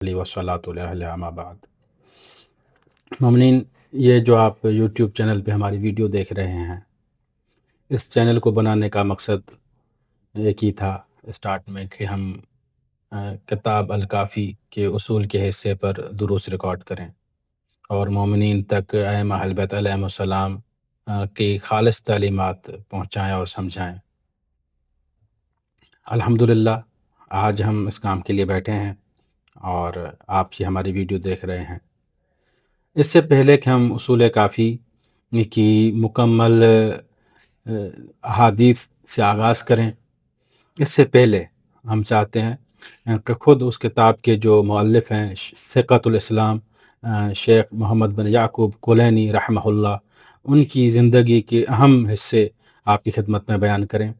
علیہ وصلاۃ اللہ اما بعد۔ مومنین، یہ جو آپ یوٹیوب چینل پہ ہماری ویڈیو دیکھ رہے ہیں، اس چینل کو بنانے کا مقصد ایک ہی تھا اسٹارٹ میں کہ ہم کتاب الکافی کے اصول کے حصے پر دروس ریکارڈ کریں اور مومنین تک ائمہ اہل بیت علیہم السلام کی خالص تعلیمات پہنچائیں اور سمجھائیں۔ الحمدللہ آج ہم اس کام کے لیے بیٹھے ہیں اور آپ یہ ہماری ویڈیو دیکھ رہے ہیں۔ اس سے پہلے کہ ہم اصول کافی کی مکمل احادیث سے آغاز کریں، اس سے پہلے ہم چاہتے ہیں کہ خود اس کتاب کے جو مؤلف ہیں ثقۃ الاسلام شیخ محمد بن یعقوب کلینی رحمہ اللہ، ان کی زندگی کے اہم حصے آپ کی خدمت میں بیان کریں،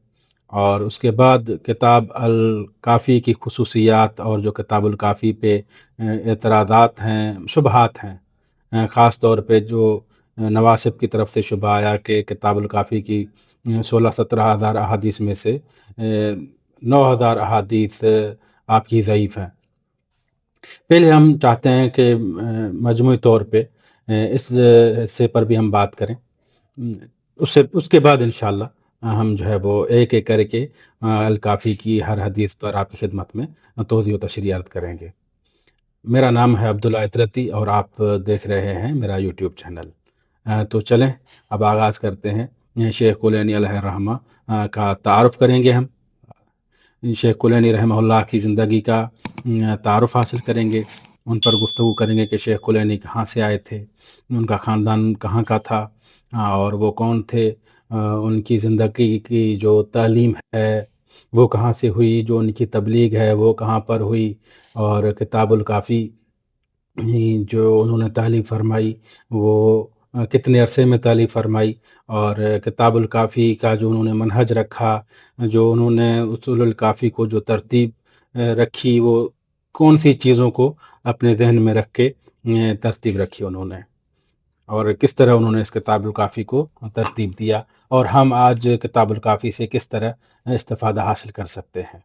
اور اس کے بعد کتاب الکافی کی خصوصیات اور جو کتاب الکافی پہ اعتراضات ہیں، شبہات ہیں، خاص طور پہ جو نواسب کی طرف سے شبہ آیا کہ کتاب الکافی کی 16-17 ہزار احادیث میں سے 9,000 احادیث آپ کی ضعیف ہیں۔ پہلے ہم چاہتے ہیں کہ مجموعی طور پہ اس حصے پر بھی ہم بات کریں، اس کے بعد انشاءاللہ ہم جو ہے وہ ایک ایک کر کے الکافی کی ہر حدیث پر آپ کی خدمت میں توضیح و تشریح عرض کریں گے۔ میرا نام ہے عبداللہ اطرتی اور آپ دیکھ رہے ہیں میرا یوٹیوب چینل۔ تو چلیں اب آغاز کرتے ہیں۔ شیخ کلینی علیہ الرحمہ کا تعارف کریں گے ہم، شیخ کلینی رحمہ اللہ کی زندگی کا تعارف حاصل کریں گے، ان پر گفتگو کریں گے کہ شیخ کلینی کہاں سے آئے تھے، ان کا خاندان کہاں کا تھا اور وہ کون تھے، ان کی زندگی کی جو تعلیم ہے وہ کہاں سے ہوئی، جو ان کی تبلیغ ہے وہ کہاں پر ہوئی، اور کتاب الکافی جو انہوں نے تعلیم فرمائی وہ کتنے عرصے میں تعلیم فرمائی، اور کتاب الکافی کا جو انہوں نے منہج رکھا، جو انہوں نے اصول الکافی کو جو ترتیب رکھی، وہ کون سی چیزوں کو اپنے ذہن میں رکھ کے ترتیب رکھی انہوں نے، اور کس طرح انہوں نے اس کتاب الکافی کو ترتیب دیا، اور ہم آج کتاب الکافی سے کس طرح استفادہ حاصل کر سکتے ہیں۔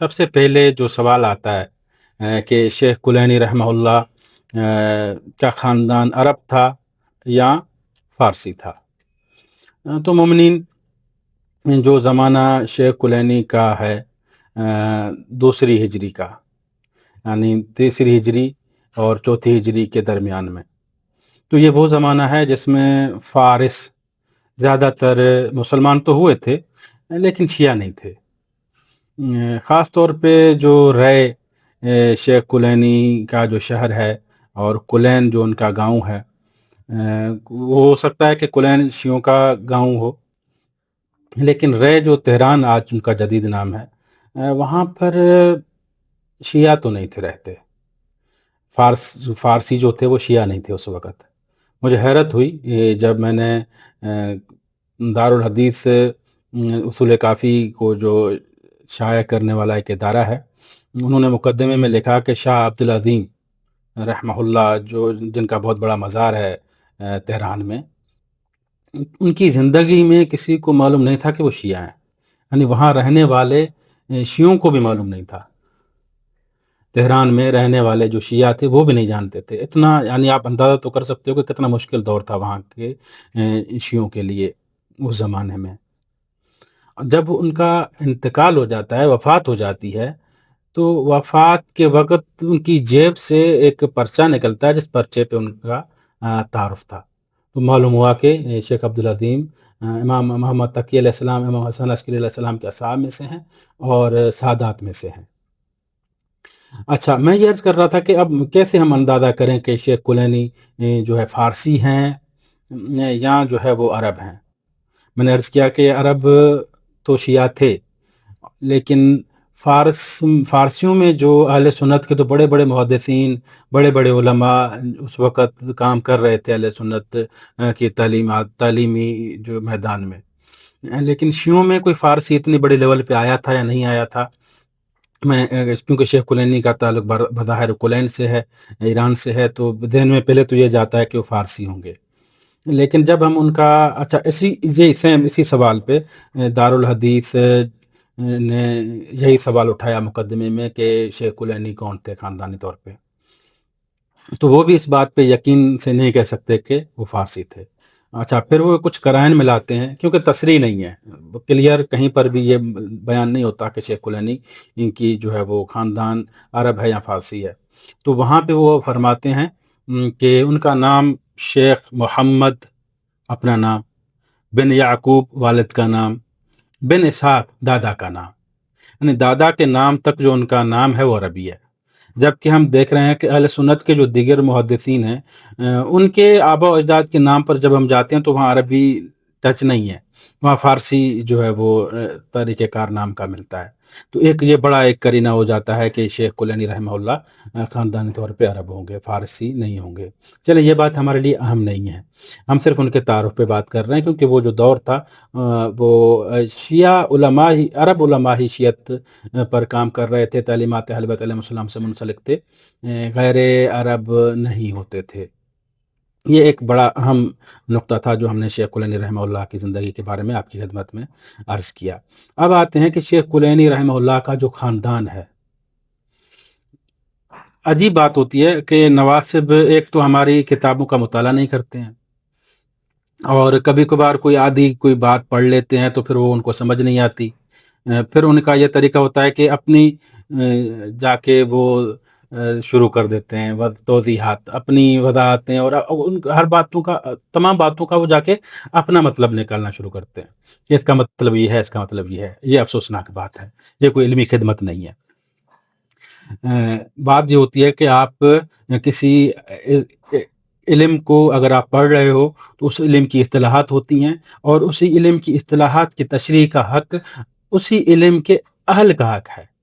سب سے پہلے جو سوال آتا ہے کہ شیخ کلینی رحمہ اللہ کا خاندان عرب تھا یا فارسی تھا؟ تو مومنین، جو زمانہ شیخ کلینی کا ہے 2 ہجری کا، یعنی 3 ہجری اور 4 ہجری کے درمیان میں، تو یہ وہ زمانہ ہے جس میں فارس زیادہ تر مسلمان تو ہوئے تھے لیکن شیعہ نہیں تھے۔ خاص طور پہ جو رے شیخ کلینی کا جو شہر ہے اور کلین جو ان کا گاؤں ہے، وہ ہو سکتا ہے کہ کلین شیعوں کا گاؤں ہو، لیکن رے جو تہران آج ان کا جدید نام ہے، وہاں پر شیعہ تو نہیں تھے رہتے، فارسی جو تھے وہ شیعہ نہیں تھے اس وقت۔ مجھے حیرت ہوئی جب میں نے دارالحدیث اصول کافی کو جو شائع کرنے والا ایک ادارہ ہے، انہوں نے مقدمے میں لکھا کہ شاہ عبدالعظیم رحمہ اللہ، جن کا بہت بڑا مزار ہے تہران میں، ان کی زندگی میں کسی کو معلوم نہیں تھا کہ وہ شیعہ ہیں، یعنی وہاں رہنے والے شیعوں کو بھی معلوم نہیں تھا، تہران میں رہنے والے جو شیعہ تھے وہ بھی نہیں جانتے تھے۔ اتنا، یعنی آپ اندازہ تو کر سکتے ہو کہ کتنا مشکل دور تھا وہاں کے شیعوں کے لیے اس زمانے میں۔ جب ان کا انتقال ہو جاتا ہے، وفات ہو جاتی ہے، تو وفات کے وقت ان کی جیب سے ایک پرچہ نکلتا ہے جس پرچے پہ ان کا تعارف تھا، تو معلوم ہوا کہ شیخ عبدالعظیم امام محمد تقی علیہ السلام، امام حسن عسکری علیہ السلام کے اصحاب میں سے ہیں اور سادات میں سے ہیں۔ اچھا، میں یہ عرض کر رہا تھا کہ اب کیسے ہم اندازہ کریں کہ شیخ کلینی جو ہے فارسی ہیں یا جو ہے وہ عرب ہیں؟ میں نے عرض کیا کہ عرب تو شیعہ تھے، لیکن فارسیوں میں جو اہل سنت کے تو بڑے بڑے محدثین، بڑے بڑے علماء اس وقت کام کر رہے تھے اہل سنت کی تعلیمی جو میدان میں، لیکن شیعوں میں کوئی فارسی اتنی بڑے لیول پہ آیا تھا یا نہیں آیا تھا؟ میں کیونکہ شیخ کلینی کا تعلق بظاہر کلین سے ہے، ایران سے ہے، تو ذہن میں پہلے تو یہ جاتا ہے کہ وہ فارسی ہوں گے، لیکن جب ہم ان کا اسی سوال پہ دارالحدیث نے یہی سوال اٹھایا مقدمے میں کہ شیخ کلینی کون تھے خاندانی طور پہ، تو وہ بھی اس بات پہ یقین سے نہیں کہہ سکتے کہ وہ فارسی تھے۔ اچھا، پھر وہ کچھ قرائن ملاتے ہیں، کیونکہ تصریح نہیں ہے کلیئر، کہیں پر بھی یہ بیان نہیں ہوتا کہ شیخ کلینی ان کی جو ہے وہ خاندان عرب ہے یا فارسی ہے، تو وہاں پہ وہ فرماتے ہیں کہ ان کا نام شیخ محمد اپنا نام، بن یعقوب والد کا نام، بن اسحاق دادا کا نام، یعنی دادا کے نام تک جو ان کا نام ہے وہ عربی ہے، جبکہ ہم دیکھ رہے ہیں کہ اہل سنت کے جو دیگر محدثین ہیں ان کے آبا و اجداد کے نام پر جب ہم جاتے ہیں تو وہاں عربی ٹچ نہیں ہے، وہاں فارسی جو ہے وہ طریقہ کار نام کا ملتا ہے، تو یہ بڑا ایک قرینہ ہو جاتا ہے کہ شیخ کلینی رحمہ اللہ خاندانی طور پہ عرب ہوں گے، فارسی نہیں ہوں گے۔ چلے یہ بات ہمارے لیے اہم نہیں ہے، ہم صرف ان کے تعارف پہ بات کر رہے ہیں، کیونکہ وہ جو دور تھا وہ شیعہ علماء ہی، عرب علماء ہی شیعت پر کام کر رہے تھے، تعلیمات اہل بیت علیہ السلام سے منسلک تھے، غیر عرب نہیں ہوتے تھے۔ یہ ایک بڑا اہم نقطہ تھا جو ہم نے شیخ کلینی رحمہ اللہ کی زندگی کے بارے میں آپ کی خدمت میں عرض کیا۔ اب آتے ہیں کہ شیخ کلینی رحمہ اللہ کا جو خاندان ہے، عجیب بات ہوتی ہے کہ نواسب ایک تو ہماری کتابوں کا مطالعہ نہیں کرتے ہیں، اور کبھی کبھار کوئی بات پڑھ لیتے ہیں تو پھر وہ ان کو سمجھ نہیں آتی، پھر ان کا یہ طریقہ ہوتا ہے کہ اپنی جا کے وہ شروع کر دیتے ہیں توضیحات، اپنی وضاحتیں، اور ہر باتوں کا، تمام باتوں کا وہ جا کے اپنا مطلب نکالنا شروع کرتے ہیں کہ اس کا مطلب یہ ہے، اس کا مطلب یہ ہے۔ یہ افسوسناک بات ہے، یہ کوئی علمی خدمت نہیں ہے۔ بات یہ ہوتی ہے کہ آپ کسی علم کو اگر آپ پڑھ رہے ہو تو اس علم کی اصطلاحات ہوتی ہیں، اور اسی علم کی اصطلاحات کی تشریح کا حق اسی علم کے اہل کا حق ہے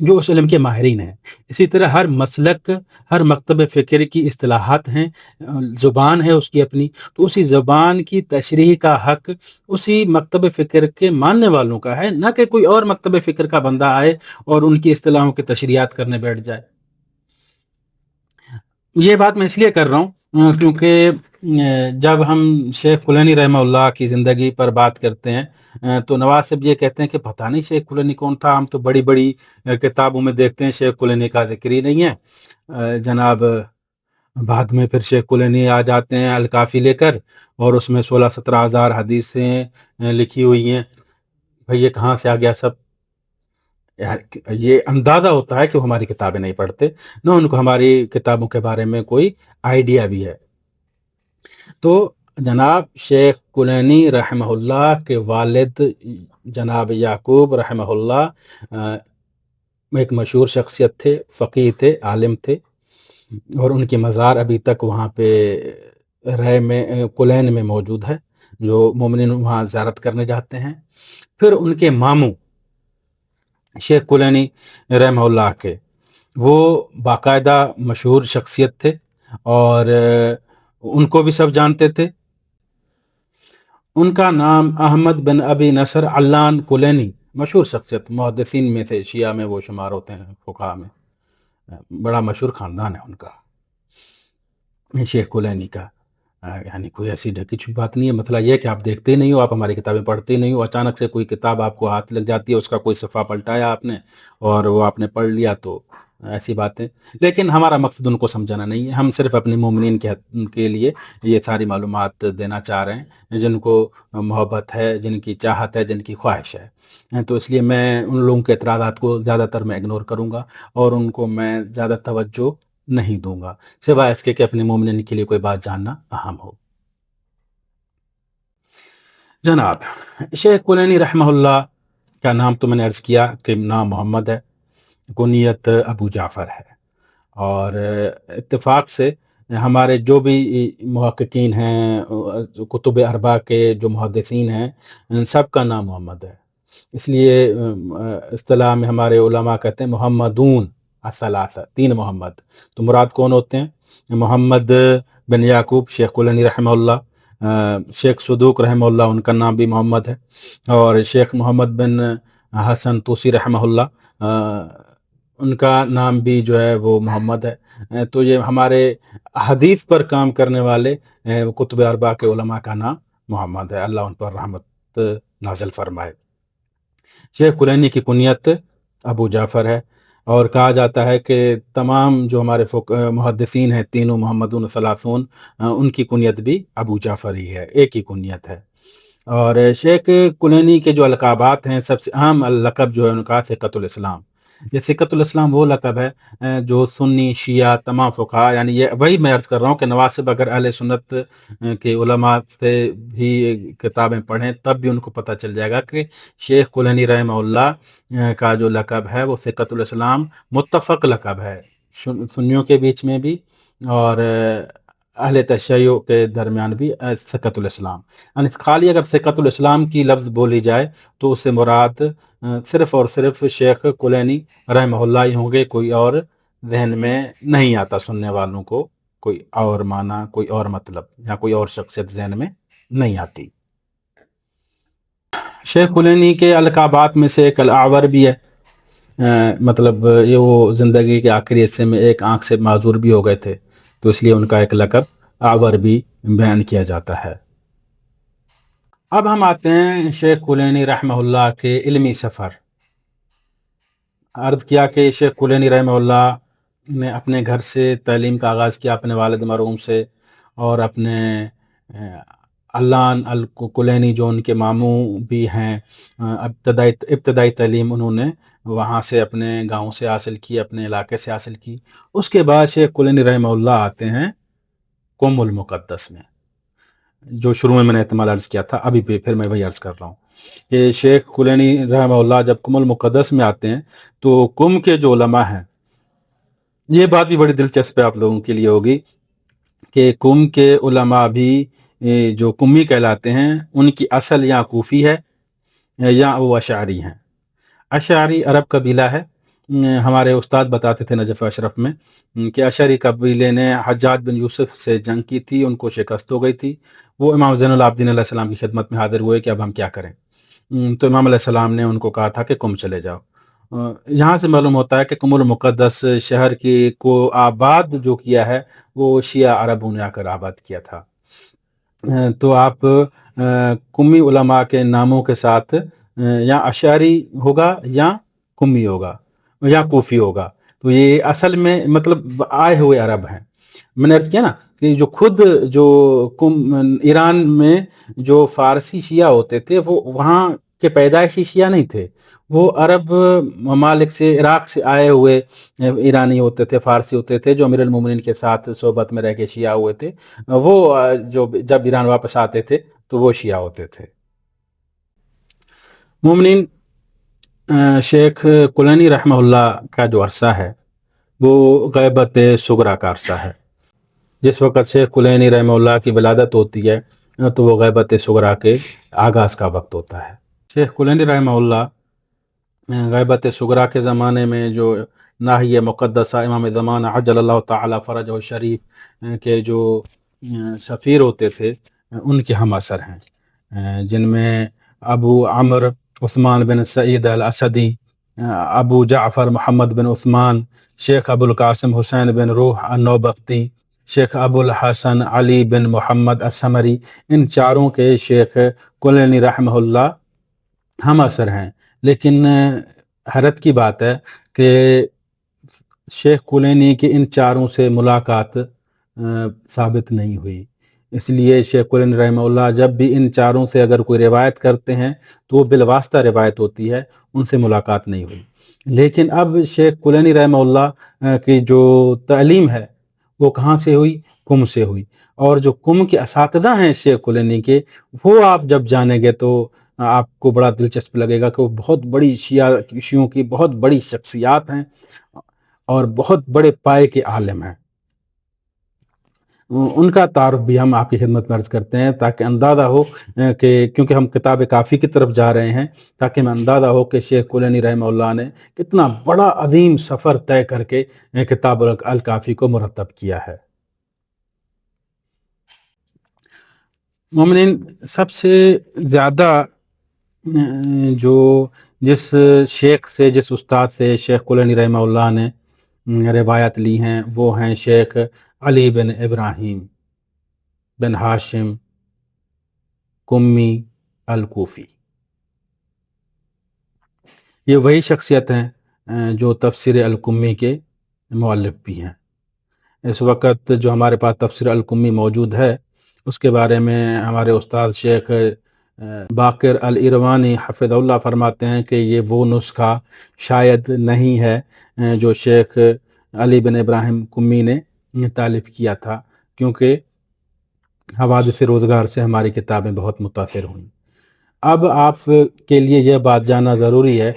جو اس علم کے ماہرین ہیں۔ اسی طرح ہر مسلک، ہر مکتب فکر کی اصطلاحات ہیں، زبان ہے اس کی اپنی، تو اسی زبان کی تشریح کا حق اسی مکتب فکر کے ماننے والوں کا ہے، نہ کہ کوئی اور مکتب فکر کا بندہ آئے اور ان کی اصطلاحوں کی تشریحات کرنے بیٹھ جائے۔ یہ بات میں اس لیے کر رہا ہوں کیونکہ جب ہم شیخ کلینی رحمہ اللہ کی زندگی پر بات کرتے ہیں تو نواز صاحب یہ کہتے ہیں کہ پتہ نہیں شیخ کلینی کون تھا، ہم تو بڑی بڑی کتابوں میں دیکھتے ہیں شیخ کلینی کا ذکر ہی نہیں ہے۔ جناب بعد میں پھر شیخ کلینی آ جاتے ہیں الکافی لے کر، اور اس میں 16-17 ہزار حدیثیں لکھی ہوئی ہیں۔ بھئی یہ کہاں سے آ گیا سب؟ یہ اندازہ ہوتا ہے کہ وہ ہماری کتابیں نہیں پڑھتے، نہ ان کو ہماری کتابوں کے بارے میں کوئی آئیڈیا بھی ہے۔ تو جناب شیخ کلینی رحمہ اللہ کے والد جناب یعقوب رحمہ اللہ ایک مشہور شخصیت تھے، فقیہ تھے، عالم تھے، اور ان کی مزار ابھی تک وہاں پہ رے میں کلین میں موجود ہے، جو مومنین وہاں زیارت کرنے جاتے ہیں۔ پھر ان کے ماموں شیخ کلینی رحمہ اللہ کے، وہ باقاعدہ مشہور شخصیت تھے، اور ان کو بھی سب جانتے تھے۔ ان کا نام احمد بن ابی نصر علان کلینی، مشہور شخصیت، محدثین میں تھے، شیعہ میں وہ شمار ہوتے ہیں، فقہاء میں، بڑا مشہور خاندان ہے ان کا شیخ کلینی کا۔ یعنی کوئی ایسی ڈھکی چھپی بات نہیں ہے، مسئلہ یہ ہے کہ آپ دیکھتے ہی نہیں ہو، آپ ہماری کتابیں پڑھتے ہی نہیں ہو، اچانک سے کوئی کتاب آپ کو ہاتھ لگ جاتی ہے، اس کا کوئی صفحہ پلٹایا آپ نے اور وہ آپ نے پڑھ لیا، تو ایسی باتیں۔ لیکن ہمارا مقصد ان کو سمجھانا نہیں ہے، ہم صرف اپنے مومنین کے لیے یہ ساری معلومات دینا چاہ رہے ہیں، جن کو محبت ہے، جن کی چاہت ہے، جن کی خواہش ہے۔ تو اس لیے میں ان لوگوں کے اعتراضات کو زیادہ تر میں اگنور کروں گا، اور ان کو میں زیادہ توجہ نہیں دوں گا، سوائے اس کے کہ اپنے مومنین کے لیے کوئی بات جاننا اہم ہو۔ جناب شیخ کلینی رحمہ اللہ کا نام تو میں نے عرض کیا کہ نام محمد ہے، کنیت ابو جعفر ہے، اور اتفاق سے ہمارے جو بھی محققین ہیں، کتب اربع کے جو محدثین ہیں، ان سب کا نام محمد ہے۔ اس لیے اصطلاح میں ہمارے علماء کہتے ہیں محمدون الثلاثہ، 3 محمد۔ تو مراد کون ہوتے ہیں؟ محمد بن یعقوب شیخ کلینی رحمہ اللہ، شیخ صدوق رحمہ اللہ، ان کا نام بھی محمد ہے، اور شیخ محمد بن حسن طوسی رحمہ اللہ، ان کا نام بھی جو ہے وہ محمد ہے۔ تو یہ ہمارے حدیث پر کام کرنے والے کتب اربع کے علماء کا نام محمد ہے، اللہ ان پر رحمت نازل فرمائے۔ شیخ کلینی کی کنیت ابو جعفر ہے، اور کہا جاتا ہے کہ تمام جو ہمارے محدثین ہیں تینوں محمدون ثلاثون، ان کی کنیت بھی ابو جعفر ہی ہے، ایک ہی کنیت ہے۔ اور شیخ کلینی کے جو القابات ہیں، سب سے اہم لقب جو ہے ان کا ثقۃ الاسلام۔ یہ ثقۃ الاسلام وہ لقب ہے جو سنی شیعہ تمام فقہا، یعنی یہ وہی میں عرض کر رہا ہوں کہ نواسب اگر اہل سنت کے علماء سے بھی کتابیں پڑھیں تب بھی ان کو پتہ چل جائے گا کہ شیخ کلینی رحمہ اللہ کا جو لقب ہے وہ ثقۃ الاسلام متفق لقب ہے، سنیوں کے بیچ میں بھی اور اہل تشیع کے درمیان بھی ثقۃ الاسلام۔ یعنی خالی اگر ثقۃ الاسلام کی لفظ بولی جائے تو اس سے مراد صرف اور صرف شیخ کلینی رحمہ اللہ ہی ہوں گے، کوئی اور ذہن میں نہیں آتا سننے والوں کو، کوئی اور معنی، کوئی اور مطلب یا کوئی اور شخصیت ذہن میں نہیں آتی۔ شیخ کلینی کے القابات میں سے ایک الاعور بھی ہے، مطلب یہ وہ زندگی کے آخری حصے میں ایک آنکھ سے معذور بھی ہو گئے تھے، تو اس لیے ان کا ایک لقب اعور بھی بیان کیا جاتا ہے۔ اب ہم آتے ہیں شیخ کلینی رحمہ اللہ کے علمی سفر۔ عرض کیا کہ شیخ کلینی رحمہ اللہ نے اپنے گھر سے تعلیم کا آغاز کیا، اپنے والد مرحوم سے، اور اپنے علان الکلینی جو ان کے ماموں بھی ہیں، ابتدائی تعلیم انہوں نے وہاں سے اپنے گاؤں سے حاصل کی، اپنے علاقے سے حاصل کی۔ اس کے بعد شیخ کلینی رحمہ اللہ آتے ہیں قم المقدس میں، جو شروع میں نے احتمال عرض کیا تھا، ابھی پھر میں وہی عرض کر رہا ہوں کہ شیخ کلینی رحمہ اللہ جب قم المقدس میں آتے ہیں تو قم کے جو علماء ہیں، یہ بات بھی بڑی دلچسپ ہے آپ لوگوں کے لیے ہوگی کہ قم کے علماء بھی جو قمی کہلاتے ہیں ان کی اصل یا کوفی ہے یا وہ اشعری ہیں۔ اشعری عرب قبیلہ ہے، ہمارے استاد بتاتے تھے نجف اشرف میں کہ اشعری قبیلے نے حجاج بن یوسف سے جنگ کی تھی، ان کو شکست ہو گئی تھی، وہ امام زین العابدین علیہ السلام کی خدمت میں حاضر ہوئے کہ اب ہم کیا کریں، تو امام علیہ السلام نے ان کو کہا تھا کہ قم چلے جاؤ۔ یہاں سے معلوم ہوتا ہے کہ قم المقدس شہر کی کو آباد جو کیا ہے وہ شیعہ عربوں نے آ کر آباد کیا تھا۔ تو آپ قمی علماء کے ناموں کے ساتھ یا اشعری ہوگا یا قمی ہوگا یا کوفی ہوگا، تو یہ اصل میں مطلب آئے ہوئے عرب ہیں۔ میں نے عرض کیا نا کہ جو خود جو ایران میں جو فارسی شیعہ ہوتے تھے وہ وہاں کے پیدائشی شیعہ نہیں تھے، وہ عرب ممالک سے، عراق سے آئے ہوئے ایرانی ہوتے تھے، فارسی ہوتے تھے، جو امیر المومنین کے ساتھ صحبت میں رہ کے شیعہ ہوئے تھے، وہ جو جب ایران واپس آتے تھے تو وہ شیعہ ہوتے تھے۔ مومنین، شیخ کلینی رحمہ اللہ کا جو عرصہ ہے وہ غیبت صغرا کا عرصہ ہے۔ جس وقت شیخ کلینی رحمہ اللہ کی ولادت ہوتی ہے تو وہ غیبت صغرا کے آغاز کا وقت ہوتا ہے۔ شیخ کلینی رحمہ اللہ غیبت صغرا کے زمانے میں جو ناحیہ مقدسہ امام زمانہ عجل اللہ تعالی فرجہ شریف کے جو سفیر ہوتے تھے ان کے ہم اثر ہیں، جن میں ابو عمر عثمان بن سعید الاسدی، ابو جعفر محمد بن عثمان، شیخ ابو القاسم حسین بن روح النوبختی، شیخ ابو الحسن علی بن محمد السمری، ان چاروں کے شیخ کلینی رحمہ اللہ ہم اثر ہیں۔ لیکن حیرت کی بات ہے کہ شیخ کلینی کی ان چاروں سے ملاقات ثابت نہیں ہوئی، اس لیے شیخ کلینی رحمہ اللہ جب بھی ان چاروں سے اگر کوئی روایت کرتے ہیں تو وہ بالواسطہ روایت ہوتی ہے، ان سے ملاقات نہیں ہوئی۔ لیکن اب شیخ کلینی رحمہ اللہ کی جو تعلیم ہے وہ کہاں سے ہوئی؟ قم سے ہوئی، اور جو قم کے اساتذہ ہیں شیخ کلینی کے، وہ آپ جب جانیں گے تو آپ کو بڑا دلچسپ لگے گا کہ وہ بہت بڑی شیعوں کی بہت بڑی شخصیات ہیں اور بہت بڑے پائے کے عالم ہیں۔ ان کا تعارف بھی ہم آپ کی خدمت میں عرض کرتے ہیں تاکہ اندازہ ہو کہ کیونکہ ہم کتاب کافی کی طرف جا رہے ہیں، تاکہ ہمیں اندازہ ہو کہ شیخ کلینی رحمہ اللہ نے کتنا بڑا عظیم سفر طے کر کے کتاب الکافی کو مرتب کیا ہے۔ مومنین، سب سے زیادہ جو جس شیخ سے، جس استاد سے شیخ کلینی رحمہ اللہ نے روایت لی ہیں وہ ہیں شیخ علی بن ابراہیم بن ہاشم قمی الکوفی۔ یہ وہی شخصیت ہیں جو تفسیر القمی کے مؤلف بھی ہیں۔ اس وقت جو ہمارے پاس تفسیر القمی موجود ہے، اس کے بارے میں ہمارے استاد شیخ باقر العروانی حفظ اللہ فرماتے ہیں کہ یہ وہ نسخہ شاید نہیں ہے جو شیخ علی بن ابراہیم قمی نے تالیف کیا تھا، کیونکہ حوادث روزگار سے ہماری کتابیں بہت متاثر ہوئیں۔ اب آپ کے لیے یہ بات جاننا ضروری ہے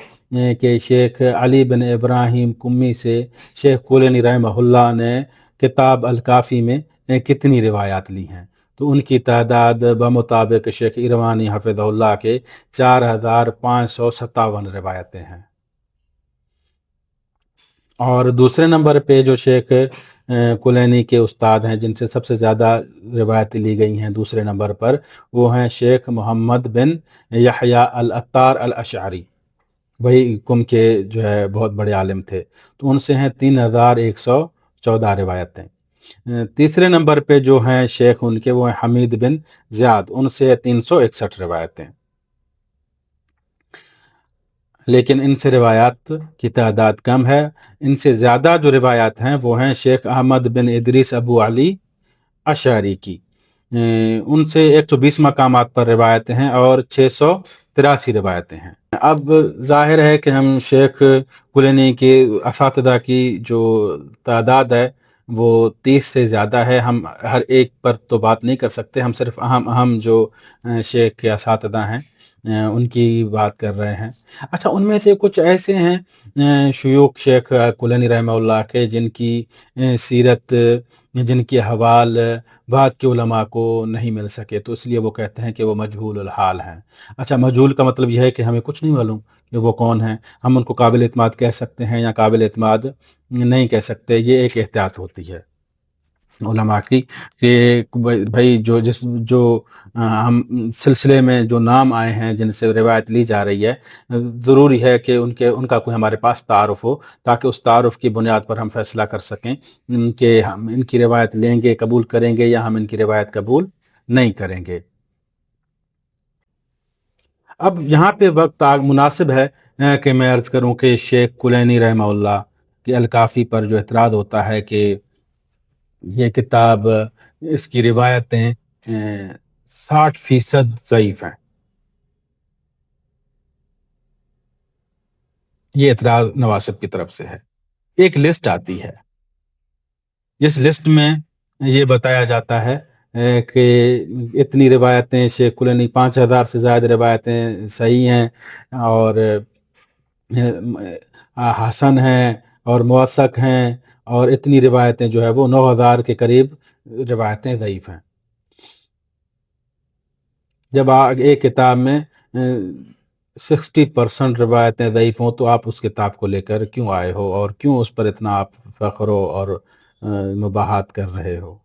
کہ شیخ علی بن ابراہیم قمی سے شیخ کولینی رحمہ اللہ نے کتاب الکافی میں کتنی روایات لی ہیں۔ تو ان کی تعداد بمطابق شیخ عروانی حفظہ اللہ کے 4557 روایتیں ہیں۔ اور دوسرے نمبر پہ جو شیخ کلینی کے استاد ہیں جن سے سب سے زیادہ روایتیں لی گئی ہیں دوسرے نمبر پر، وہ ہیں شیخ محمد بن یحییٰ العطار الاشعری، وہی قم کے جو ہے بہت بڑے عالم تھے۔ تو ان سے ہیں 3114 روایتیں۔ تیسرے نمبر پہ جو ہیں شیخ ان کے وہ ہیں حمید بن زیاد، ان سے 361 روایتیں، لیکن ان سے روایات کی تعداد کم ہے۔ ان سے زیادہ جو روایات ہیں وہ ہیں شیخ احمد بن ادریس ابو علی اشعری کی، ان سے 120 مقامات پر روایتیں ہیں اور 683 روایتیں ہیں۔ اب ظاہر ہے کہ ہم شیخ کلینی کے اساتذہ کی جو تعداد ہے وہ 30 سے زیادہ ہے، ہم ہر ایک پر تو بات نہیں کر سکتے، ہم صرف اہم جو شیخ کے اساتذہ ہیں ان کی بات کر رہے ہیں۔ اچھا، ان میں سے کچھ ایسے ہیں شیوخ شیخ کلینی رحمہ اللہ کے جن کی سیرت، جن کے حوال بعد کے علماء کو نہیں مل سکے، تو اس لیے وہ کہتے ہیں کہ وہ مجہول الحال ہیں۔ اچھا، مجہول کا مطلب یہ ہے کہ ہمیں کچھ نہیں معلوم کہ وہ کون ہیں، ہم ان کو قابل اعتماد کہہ سکتے ہیں یا قابل اعتماد نہیں کہہ سکتے۔ یہ ایک احتیاط ہوتی ہے علماء کی کہ بھائی جو ہم سلسلے میں جو نام آئے ہیں جن سے روایت لی جا رہی ہے، ضروری ہے کہ ان کا کوئی ہمارے پاس تعارف ہو، تاکہ اس تعارف کی بنیاد پر ہم فیصلہ کر سکیں کہ ہم ان کی روایت لیں گے، قبول کریں گے، یا ہم ان کی روایت قبول نہیں کریں گے۔ اب یہاں پہ وقت مناسب ہے کہ میں عرض کروں کہ شیخ کلینی رحمہ اللہ کے الکافی پر جو اعتراض ہوتا ہے کہ یہ کتاب، اس کی روایتیں 60% ضعیف ہیں، یہ اعتراض نواسب کی طرف سے ہے۔ ایک لسٹ آتی ہے، جس لسٹ میں یہ بتایا جاتا ہے کہ اتنی روایتیں شیخ کلینی 5000 سے زائد روایتیں صحیح ہیں، اور حسن ہیں اور موثق ہیں، اور اتنی روایتیں جو ہے وہ 9000 کے قریب روایتیں ضعیف ہیں۔ جب ایک کتاب میں 60% روایتیں ضعیف ہوں تو آپ اس کتاب کو لے کر کیوں آئے ہو، اور کیوں اس پر اتنا آپ فخر اور مباحات کر رہے ہو؟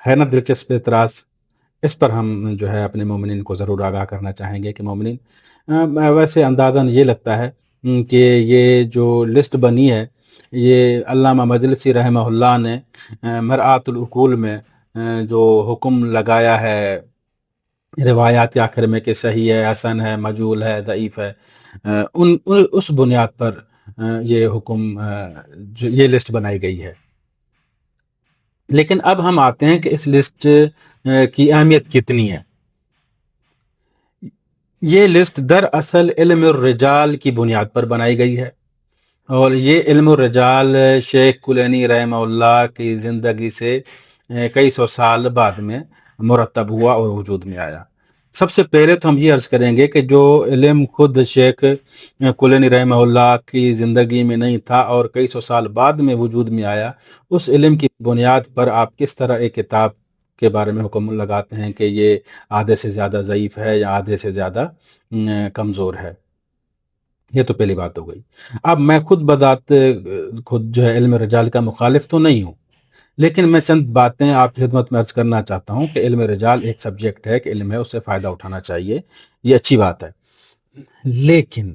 ہے نا دلچسپ اعتراض؟ اس پر ہم جو ہے اپنے مومنین کو ضرور آگاہ کرنا چاہیں گے کہ مومنین، ویسے اندازاً یہ لگتا ہے کہ یہ جو لسٹ بنی ہے، یہ علامہ مجلسی رحمہ اللہ نے مرآت العقول میں جو حکم لگایا ہے روایات کے آخر میں کہ صحیح ہے، حسن ہے، مجہول ہے، ضعیف ہے، اس بنیاد پر یہ حکم، یہ لسٹ بنائی گئی ہے۔ لیکن اب ہم آتے ہیں کہ اس لسٹ کی اہمیت کتنی ہے۔ یہ لسٹ دراصل علم الرجال کی بنیاد پر بنائی گئی ہے، اور یہ علم الرجال شیخ کلینی رحمہ اللہ کی زندگی سے کئی سو سال بعد میں مرتب ہوا اور وجود میں آیا۔ سب سے پہلے تو ہم یہ عرض کریں گے کہ جو علم خود شیخ کلینی رحمہ اللہ کی زندگی میں نہیں تھا اور کئی سو سال بعد میں وجود میں آیا، اس علم کی بنیاد پر آپ کس طرح ایک کتاب کے بارے میں حکم لگاتے ہیں کہ یہ آدھے سے زیادہ ضعیف ہے یا آدھے سے زیادہ کمزور ہے؟ یہ تو پہلی بات ہو گئی۔ اب میں خود جو ہے علم رجال کا مخالف تو نہیں ہوں، لیکن میں چند باتیں آپ کی خدمت میں عرض کرنا چاہتا ہوں کہ علم رجال ایک سبجیکٹ ہے، کہ علم ہے، اس سے فائدہ اٹھانا چاہیے، یہ اچھی بات ہے۔ لیکن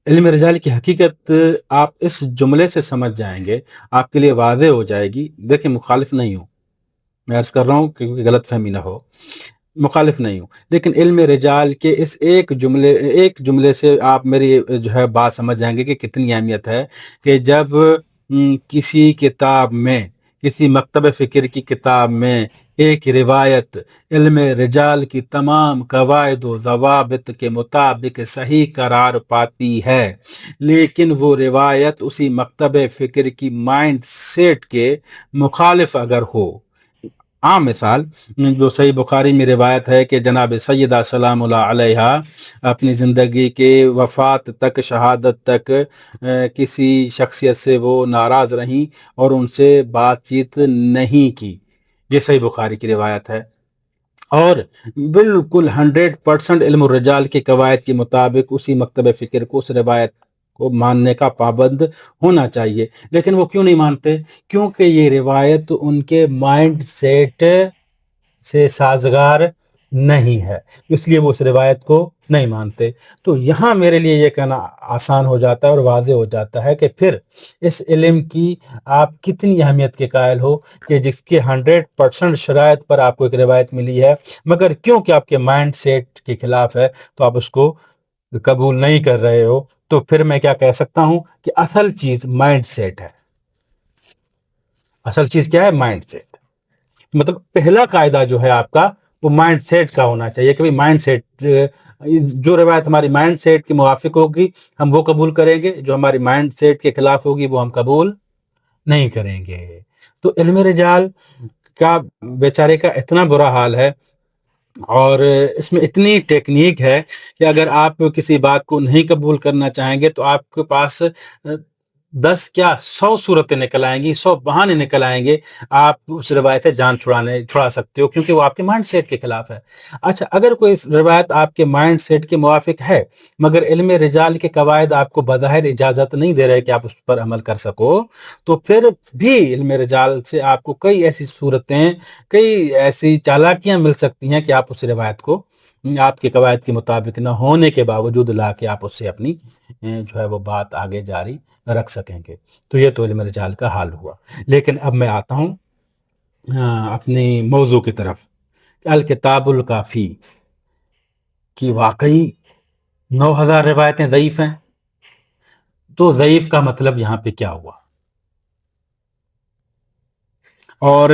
علم رجال کی حقیقت آپ اس جملے سے سمجھ جائیں گے، آپ کے لیے واضح ہو جائے گی۔ دیکھیں، مخالف نہیں ہوں، میں عرض کر رہا ہوں کہ غلط فہمی نہ ہو۔ مخالف نہیں ہوں، لیکن علم رجال کے اس ایک جملے سے آپ میری جو ہے بات سمجھ جائیں گے کہ کتنی اہمیت ہے، کہ جب کسی کتاب میں، کسی مکتب فکر کی کتاب میں ایک روایت علم رجال کی تمام قواعد و ضوابط کے مطابق صحیح قرار پاتی ہے، لیکن وہ روایت اسی مکتب فکر کی مائنڈ سیٹ کے مخالف اگر ہو، عام مثال جو صحیح بخاری میں روایت ہے کہ جناب سیدہ سلام اللہ علیہ اپنی زندگی کے وفات تک، شہادت تک کسی شخصیت سے وہ ناراض رہیں اور ان سے بات چیت نہیں کی، یہ صحیح بخاری کی روایت ہے، اور بالکل 100% علم الرجال کے قواعد کے مطابق اسی مکتب فکر کو اس روایت کو ماننے کا پابند ہونا چاہیے، لیکن وہ کیوں نہیں مانتے؟ کیونکہ یہ روایت ان کے مائنڈ سیٹ سے سازگار نہیں ہے، اس لیے وہ اس روایت کو نہیں مانتے۔ تو یہاں میرے لیے یہ کہنا آسان ہو جاتا ہے اور واضح ہو جاتا ہے کہ پھر اس علم کی آپ کتنی اہمیت کے قائل ہو، کہ جس کے 100% شرائط پر آپ کو ایک روایت ملی ہے، مگر کیونکہ آپ کے مائنڈ سیٹ کے خلاف ہے تو آپ اس کو قبول نہیں کر رہے ہو۔ تو پھر میں کیا کہہ سکتا ہوں کہ اصل چیز مائنڈ سیٹ ہے۔ اصل چیز کیا ہے؟ Mindset. مطلب پہلا قاعدہ جو ہے آپ کا، وہ مائنڈ سیٹ کا ہونا چاہیے، کہ مائنڈ سیٹ، جو روایت ہماری مائنڈ سیٹ کے موافق ہوگی ہم وہ قبول کریں گے، جو ہماری مائنڈ سیٹ کے خلاف ہوگی وہ ہم قبول نہیں کریں گے۔ تو علم رجال کا بیچارے کا اتنا برا حال ہے، اور اس میں اتنی ٹیکنیک ہے کہ اگر آپ کسی بات کو نہیں قبول کرنا چاہیں گے تو آپ کے پاس 10 کیا 100 صورتیں نکل آئیں گی، 100 بہانے نکل آئیں گے، آپ اس روایت سے جان چھڑا سکتے ہو، کیونکہ وہ آپ کے مائنڈ سیٹ کے خلاف ہے۔ اچھا، اگر کوئی روایت آپ کے مائنڈ سیٹ کے موافق ہے مگر علم رجال کے قواعد آپ کو بظاہر اجازت نہیں دے رہے کہ آپ اس پر عمل کر سکو، تو پھر بھی علم رجال سے آپ کو کئی ایسی صورتیں، کئی ایسی چالاکیاں مل سکتی ہیں کہ آپ اس روایت کو آپ کے قواعد کے مطابق نہ ہونے کے باوجود لا کے آپ اس سے اپنی جو ہے وہ بات آگے جاری رکھ سکیں گے۔ تو یہ تو علم رجال کا حال ہوا۔ لیکن اب میں آتا ہوں اپنی موضوع کی طرف، الکتاب الکافی کی واقعی 9000 روایتیں ضعیف ہیں۔ تو ضعیف کا مطلب یہاں پہ کیا ہوا؟ اور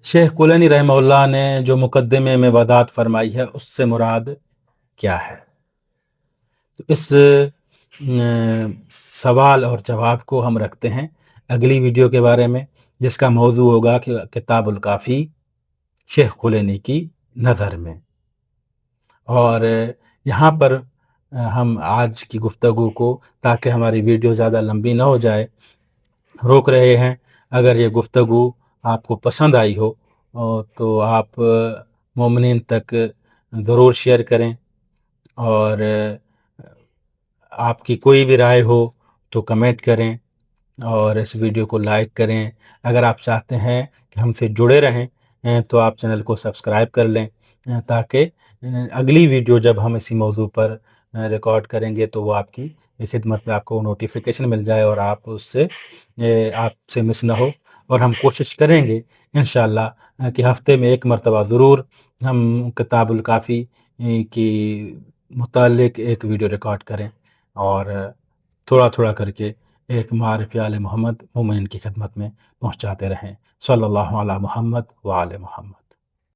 شیخ کلینی رحمہ اللہ نے جو مقدمے میں وضاحت فرمائی ہے اس سے مراد کیا ہے؟ تو اس سوال اور جواب کو ہم رکھتے ہیں اگلی ویڈیو کے بارے میں، جس کا موضوع ہوگا کہ کتاب الکافی شیخ کلینی کی نظر میں۔ اور یہاں پر ہم آج کی گفتگو کو، تاکہ ہماری ویڈیو زیادہ لمبی نہ ہو جائے، روک رہے ہیں۔ اگر یہ گفتگو آپ کو پسند آئی ہو تو آپ مومنین تک ضرور شیئر کریں، اور آپ کی کوئی بھی رائے ہو تو کمنٹ کریں، اور اس ویڈیو کو لائک کریں۔ اگر آپ چاہتے ہیں کہ ہم سے جڑے رہیں تو آپ چینل کو سبسکرائب کر لیں، تاکہ اگلی ویڈیو جب ہم اسی موضوع پر ریکارڈ کریں گے تو وہ آپ کی خدمت میں آپ کو نوٹیفیکیشن مل جائے اور آپ اس سے آپ سے مس نہ ہو۔ اور ہم کوشش کریں گے انشاءاللہ کہ ہفتے میں ایک مرتبہ ضرور ہم کتاب الکافی کی متعلق ایک ویڈیو ریکارڈ کریں، اور تھوڑا تھوڑا کر کے ایک معارف آل محمد مومنین کی خدمت میں پہنچاتے رہیں۔ صلی اللہ علی محمد وآل محمد۔